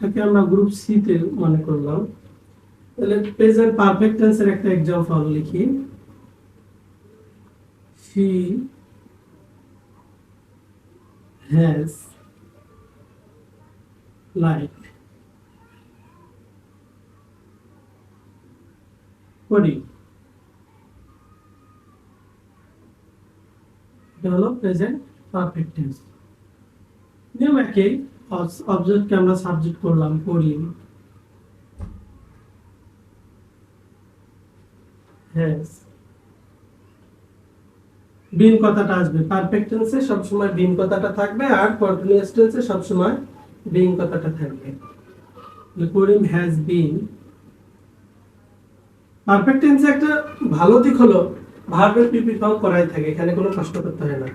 এটাকে আমরা group C তে মনে করলাম। তাহলে প্রেজেন্ট পারফেক্ট টেন্সের একটা एग्जांपल লিখি। she has liked পড়ি। এটা হলো প্রেজেন্ট পারফেক্ট টেন্স। নিয়ম একই, অবজেক্টকে আমরা সাবজেক্ট করলাম পড়ি, হ্যাজ, বিন কথাটা আসবে। পারফেক্ট টেন্সে সব সময় বিন কথাটা থাকবে, আর কন্টিনিউয়াস টেন্সে সব সময় বিন কথাটা থাকবে। করিম হ্যাজ বিন। পারফেক্ট টেন্সে একটা ভালো দিক হলো ভার্বের পিপি ফর্ম করাই থাকে, এখানে কোনো কষ্ট করতে হয় না।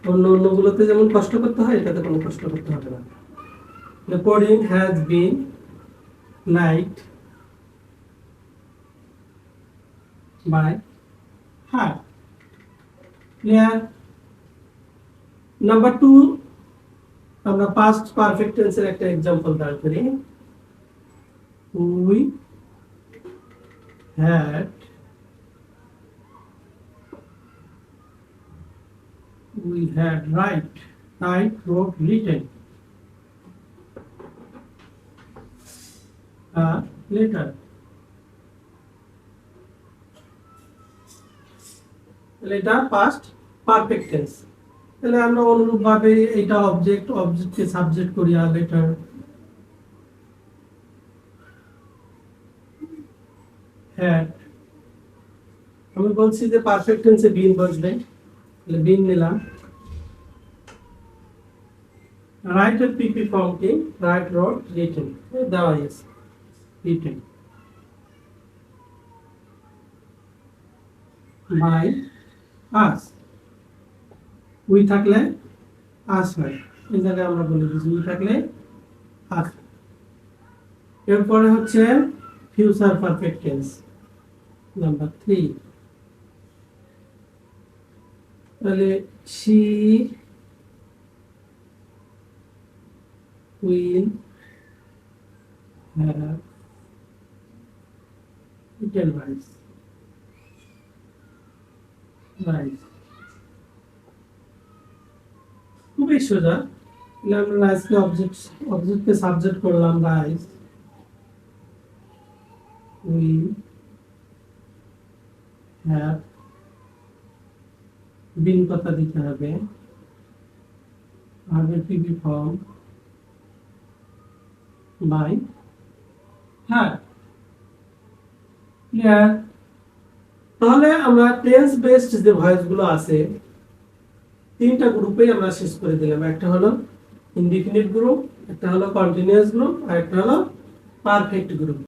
অন্যগুলোতে যেমন কষ্ট করতে হয়, এটাতে কোনো কষ্ট করতে হবে না। Karim has been liked by her. Clear? Number 2, আমরা পাস্ট পারফেক্ট টেন্সের একটা एग्जांपल বার করি। we had wrote written a letter. এটা পাস্ট পারফেক্ট টেন্স। তাহলে আমরা অনুরূপভাবে এটা অবজেক্টকে সাবজেক্ট করি আর লেটার। হ্যাড, আমি বলছি যে পারফেক্ট টেন্সে বিন বসবে, তাহলে বিন নিলাম। রাইট এর পিপি ফর্ম কি? রাইট, রোট, রিটেন দেওয়া আছে। Written by us. উই থাকলে আস হয়, এই জায়গায় আমরা বলে দিচ্ছি উই থাকলে আস। এরপরে হচ্ছে ফিউচার পারফেক্ট টেন্স নাম্বার 3। তাহলে she will have eaten rice. খুবই সোজা। তাহলে আমরা রাইসকে অবজেক্টকে সাবজেক্ট করলাম রাইস, will have, বিন কথা দিতে হবে, ভার্বের পিপি ফর্ম বাই হ্যাঁ। ক্লিয়ার? তাহলে আমরা টেন্স বেসড যে ভয়েস গুলো আছে 3টা গ্রুপে আমরা শেষ করে দিলাম। একটা হলো ইনডিফিনিট গ্রুপ, একটা হলো কন্টিনিউয়াস গ্রুপ, আর একটা হলো পারফেক্ট গ্রুপ।